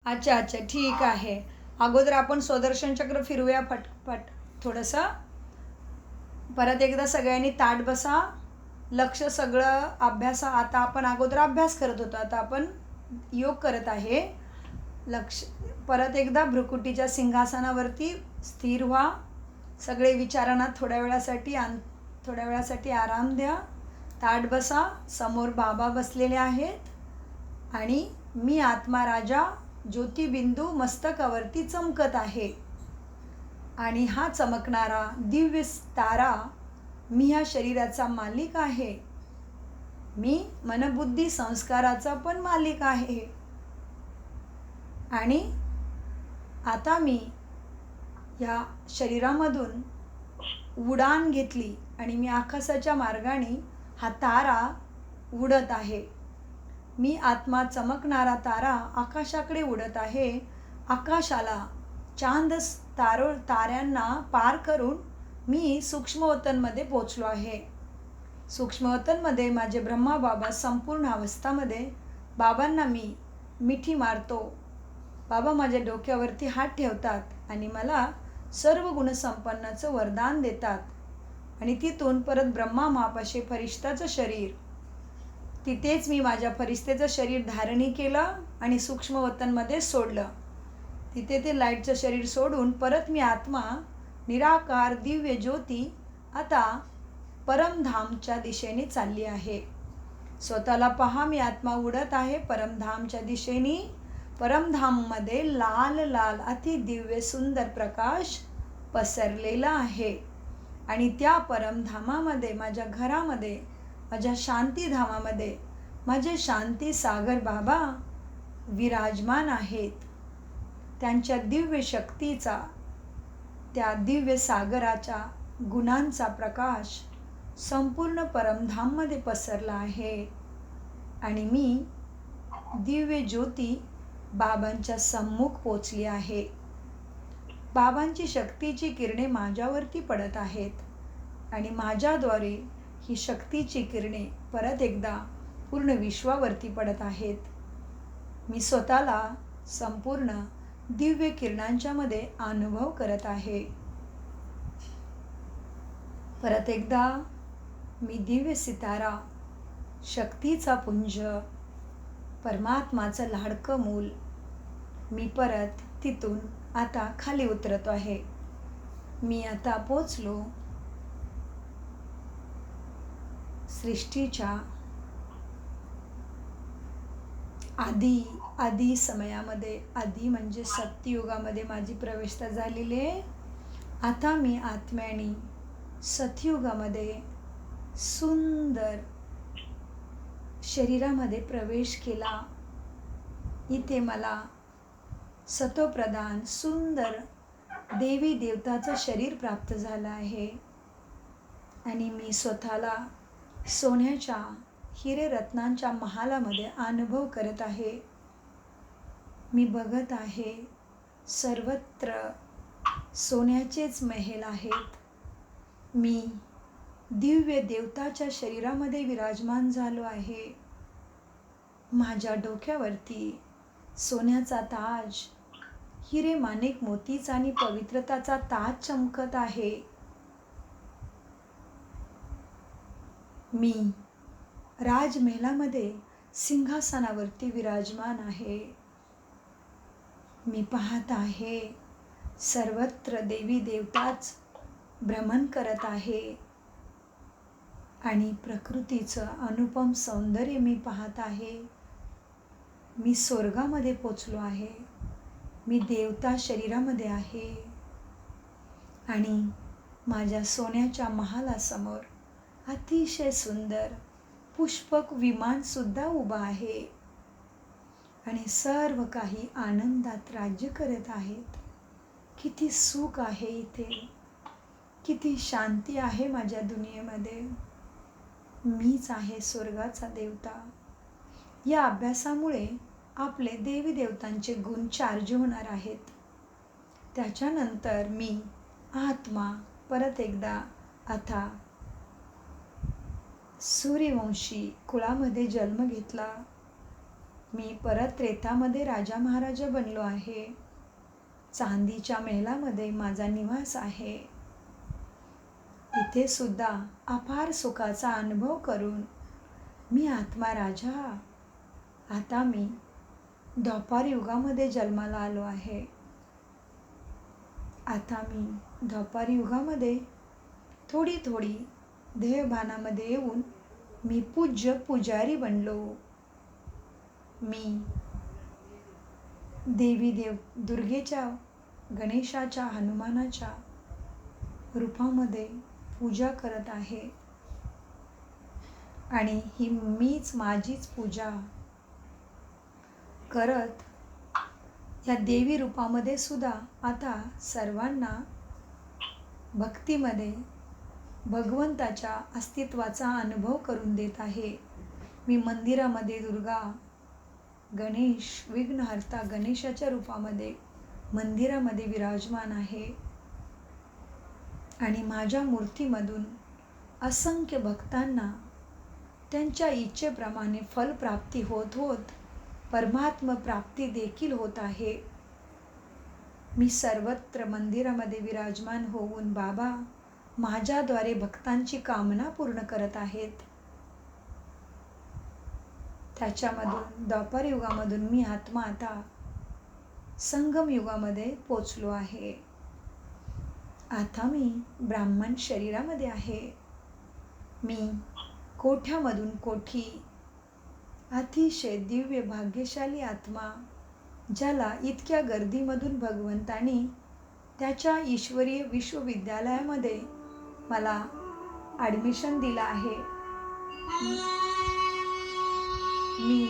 अच्छा अच्छा, ठीक आहे. अगोदर आपण स्वदर्शन चक्र फिरूया फटफट थोडंसं. परत एकदा सगळ्यांनी ताठ बसा. लक्ष सगळं अभ्यासा. आता आपण अगोदर अभ्यास करत होतो, आता आपण योग करत आहे. लक्ष परत एकदा भ्रुकुटीच्या सिंहासनावरती स्थिर व्हा. सगळे विचारांना थोड्या वेळासाठी आराम द्या. ताठ बसा. समोर बाबा बसलेले आहेत आणि मी आत्मा राजा ज्योतिबिंदू मस्तकावरती चमकत आहे. आणि हा चमकणारा दिव्य तारा मी ह्या शरीराचा मालिक आहे. मी मनबुद्धी संस्काराचा पण मालिक आहे. आणि आता मी या शरीरामधून उडान घेतली आणि मी आकाशाच्या मार्गाने हा तारा उडत आहे. मी आत्मा चमकणारा तारा आकाशाकडे उडत आहे. आकाशाला चांद ताऱ्यांना पार करून मी सूक्ष्मवतनमध्ये पोचलो आहे. सूक्ष्मवतनमध्ये माझे ब्रह्मा बाबा संपूर्ण अवस्थामध्ये. बाबांना मी मिठी मारतो. बाबा माझ्या डोक्यावरती हात ठेवतात आणि मला सर्व गुणसंपन्नाचं वरदान देतात. आणि तिथून परत ब्रह्मा मापाशी फरिश्ताचं शरीर, तिथेच मी माझ्या फरिश्तेचं शरीर धारणी केलं आणि सूक्ष्मवतनमध्ये सोडलं. तिथे ते लाईटचं शरीर सोडून परत मी आत्मा निराकार दिव्य ज्योती आता परमधामच्या दिशेने चालली आहे. स्वतःला पहा, मी आत्मा उडत आहे परमधामच्या दिशेने. परमधाममध्ये लाल लाल अतिदिव्य सुंदर प्रकाश पसरलेला आहे. आणि त्या परमधामामध्ये, माझ्या घरामध्ये, माझ्या शांतीधामामध्ये माझे शांती सागर बाबा विराजमान आहेत. त्यांच्या दिव्य शक्तीचा, त्या दिव्य सागराच्या गुणांचा प्रकाश संपूर्ण परमधाममध्ये पसरला आहे. आणि मी दिव्य ज्योती बाबांच्या सम्मुख पोचली आहे. बाबांची शक्तीची किरणे माझ्यावरती पडत आहेत आणि माझ्याद्वारे ही शक्तीची किरणे परत एकदा पूर्ण विश्वावरती पडत आहेत. मी स्वतःला संपूर्ण दिव्य किरणांच्या मध्ये अनुभव करत आहे. परत एकदा मी दिव्य सितारा, शक्तीचा पुंज, परमात्माचं लाडकं मूल. मी परत तिथून आता खाली उतरतो आहे. मी आता पोचलो सृष्टीच्या आधी समयामध्ये. आधी म्हणजे सत्ययुगामध्ये माझी प्रवेशता झालेली आहे. आता मी आत्म्याने सतयुगामध्ये सुंदर शरीरामध्ये प्रवेश केला. इथे मला सतोप्रधान सुंदर देवी देवताचं शरीर प्राप्त झालं आहे. आणि मी स्वतःला सोन्याच्या हिरे रत्नांच्या महालामध्ये अनुभव करत आहे. मी बघत आहे सर्वत्र सोन्याचेच महल आहेत. मी दिव्य देवताच्या शरीरामध्ये विराजमान झालो आहे. माझ्या डोक्यावरती सोन्याचा ताज, हिरे माणिक मोतीचा आणि पवित्रताचा ताज चमकत आहे. मी राजमहलामध्ये सिंहासनावरती विराजमान आहे. मी पाहत आहे सर्वत्र देवी देवताच भ्रमण करत आहे आणि प्रकृतीचं अनुपम सौंदर्य मी पाहत आहे. मी स्वर्गामध्ये पोचलो आहे. मी देवता शरीरामध्ये आहे आणि माझ्या सोन्याच्या महालासमोर अतिशय सुंदर पुष्पक विमानसुद्धा उभं आहे आणि सर्व काही आनंदात राज्य करत आहेत. किती सुख आहे इथे, किती शांती आहे माझ्या दुनियेमध्ये. मीच आहे स्वर्गाचा देवता. या अभ्यासामुळे आपले देवी देवतांचे गुण चार्ज होणार आहेत. त्याच्यानंतर मी आत्मा परत एकदा आता सूर्यवंशी कुळामध्ये जन्म घेतला. मी परत त्रेतामध्ये राजा महाराजा बनलो आहे. चांदीच्या महलामध्ये माझा निवास आहे. इथे सुद्धा अपार सुखाचा अनुभव करून मी आत्मा राजा आता मी द्वापार युगामध्ये जन्माला आलो आहे. आता मी द्वापार युगामध्ये थोडी थोडी देहभानामध्ये येऊन मी पूज्य पुजारी बनलो. मी देवी दुर्गेच्या, गणेशाच्या, हनुमानाच्या रूपामध्ये पूजा करत आहे. आणि ही मीच माझीच पूजा करत या देवी रूपामध्ये सुद्धा आता सर्वांना भक्तीमध्ये भगवंताच्या अस्तित्वाचा अनुभव करून देत आहे. मी मंदिरामध्ये दुर्गा, गणेश, विघ्नहर्ता गणेशाच्या रूपामध्ये मंदिरामध्ये विराजमान आहे. आणि माझ्या मूर्तीमधून असंख्य भक्तांना त्यांच्या इच्छेप्रमाणे फलप्राप्ती होत होत परमात्म प्राप्ती देखील होत आहे. मी सर्वत्र मंदिरामध्ये विराजमान होऊन बाबा माझ्याद्वारे भक्तांची कामना पूर्ण करत आहेत. त्याच्यामधून द्वापार युगामधून मी आत्मा आता संगम युगामध्ये पोचलो आहे. आता मी ब्राह्मण शरीरामध्ये आहे. मी कोठ्यामधून कोठी अतिशय दिव्य भाग्यशाली आत्मा, ज्याला इतक्या गर्दीमधून भगवंतानी त्याच्या ईश्वरीय विश्वविद्यालयामध्ये मला ॲडमिशन दिलं आहे. मी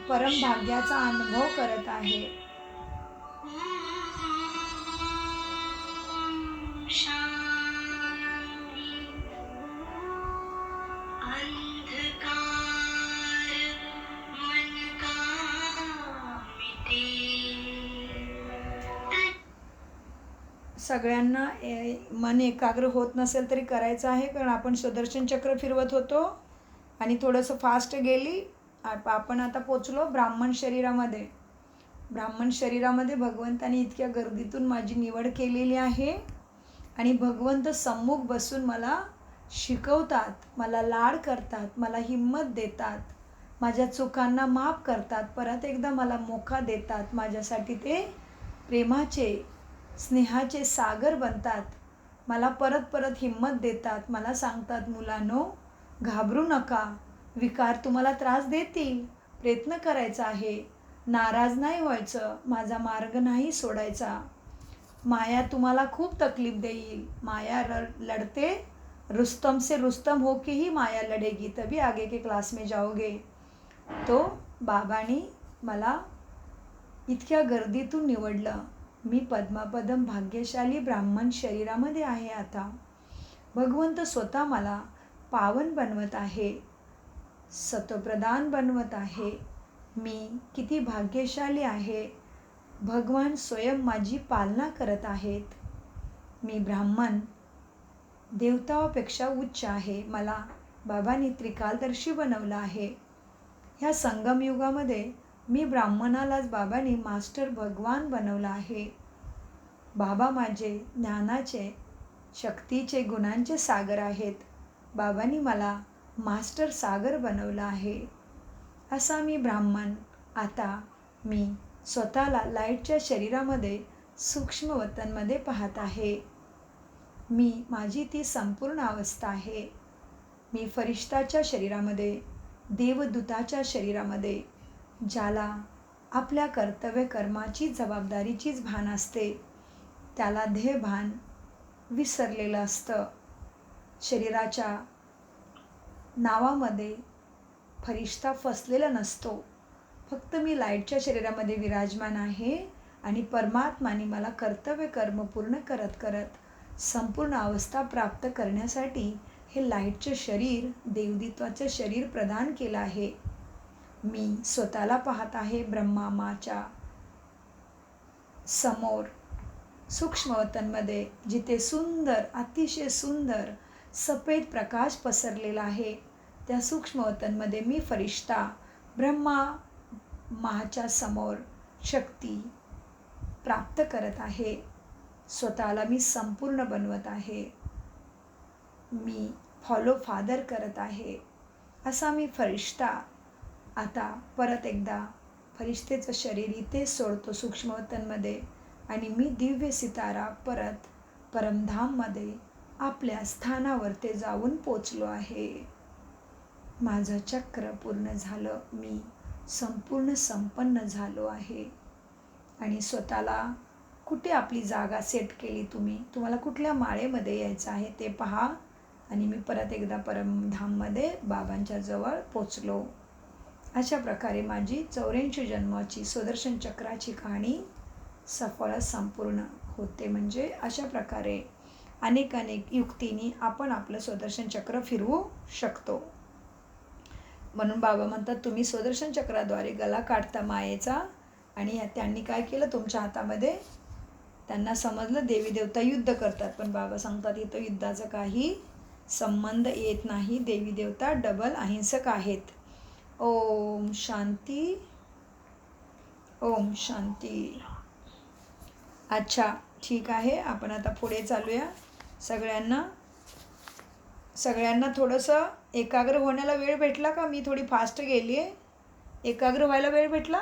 परमभाग्याचा अनुभव करत आहे. सगळ्यांना मन एकाग्र होत नसेल तरी करायचं आहे, कारण आपण सुदर्शन चक्र फिरवत होतो आणि थोडंसं फास्ट गेली. आपण आता पोचलो ब्राह्मण शरीरामध्ये. ब्राह्मण शरीरामध्ये भगवंताने इतक्या गर्दीतून माझी निवड केलेली आहे आणि भगवंत सम्मुख बसून मला शिकवतात, मला लाड करतात, मला हिंमत देतात, माझ्या चुकांना माफ करतात, परत एकदा मला मोका देतात. माझ्यासाठी ते प्रेमाचे, स्नेहाचे सागर बनतात. मला परत परत हिंमत देतात. मला सांगतात, मुलांनो घाबरू नका, विकार तुम्हाला त्रास देतील, प्रयत्न करायचा आहे, नाराज नाही व्हायचं, माझा मार्ग नाही सोडायचा. माया तुम्हाला खूप तकलीफ देईल. माया लड़ते रुस्तम से रुस्तम हो के ही माया लड़ेगी, तभी आगे के क्लास में जाओगे. तो बाबांनी मला इतक्या गर्दीतून निवडलं. मी पद्मापदम भाग्यशाली ब्राह्मण शरीरामध्ये आहे. आता भगवंत स्वतः मला पावन बनवत आहे, सत्वप्रधान बनवत आहे. मी किती भाग्यशाली आहे. भगवान स्वयं माझी पालना करत आहेत. मी ब्राह्मण देवतापेक्षा उच्च आहे. मला बाबांनी त्रिकालदर्शी बनवलं आहे. ह्या संगम युगामध्ये मी ब्राह्मणालाच बाबांनी मास्टर भगवान बनवलं आहे. बाबा माझे ज्ञानाचे, शक्तीचे, गुणांचे सागर आहेत. बाबांनी मला मास्टर सागर बनवलं आहे. असा मी ब्राह्मण. आता मी स्वतःला लाईटच्या शरीरामध्ये सूक्ष्म वतनमध्ये पाहत आहे. मी माझी ती संपूर्ण अवस्था आहे. मी फरिश्ताच्या शरीरामध्ये, देवदूताच्या शरीरामध्ये, ज्याला आपल्या कर्तव्य कर्माची जबाबदारीचीच भान असते, त्याला ध्येयभान विसरलेलं असतं. शरीराच्या नावामध्ये फरिश्ता फसलेला नसतो. फक्त मी लाईटच्या शरीरामध्ये विराजमान आहे आणि परमात्माने मला कर्तव्य कर्म पूर्ण करत करत संपूर्ण अवस्था प्राप्त करण्यासाठी हे लाईटचं शरीर, देवदूताचं शरीर प्रदान केलं आहे. मी स्वतःला पाहत आहे ब्रह्मामाच्या समोर सूक्ष्मवतनमध्ये, जिथे सुंदर, अतिशय सुंदर सफेद प्रकाश पसरलेला आहे. त्या सूक्ष्मवतनमध्ये मी फरिश्ता, ब्रह्मा माझ्या समोर शक्ती प्राप्त करत आहे. स्वतःला मी संपूर्ण बनवत आहे. मी फॉलो फादर करत आहे. असा मी फरिश्ता आता परत एकदा फरिश्तेचं शरीर इथे सोडतो सूक्ष्मवतनमध्ये आणि मी दिव्य सितारा परत परमधाममध्ये आपल्या स्थानावर ते जाऊन पोचलो आहे. माझं चक्र पूर्ण झालं. मी संपूर्ण संपन्न झालो आहे. आणि स्वतःला कुठे आपली जागा सेट केली तुम्हाला कुठल्या माळेमध्ये यायचं आहे ते पहा. आणि मी परत एकदा परमधाममध्ये बाबांच्या जवळ पोचलो. अशा प्रकारे माझी 84 जन्माची सुदर्शन चक्राची कहाणी सफळ संपूर्ण होते. म्हणजे अशा प्रकारे अनेक युक्तींनी आपण आपलं सुदर्शन चक्र फिरवू शकतो. म्हणून बाबा म्हणतात तुम्ही सुदर्शन चक्राद्वारे गला काढता मायेचा. आणि त्यांनी काय केलं तुमच्या हातामध्ये, त्यांना समजलं देवी देवता युद्ध करतात, पण बाबा सांगतात इथं युद्धाचा काही संबंध येत नाही. देवी देवता डबल अहिंसक आहेत. ओम शांती, ओम शांती. अच्छा, ठीक आहे. आपण आता पुढे चालूया. सगळ्यांना थोडंसं एकाग्र होण्याला वेळ भेटला का? मी थोडी फास्ट गेली आहे. एकाग्र व्हायला वेळ भेटला?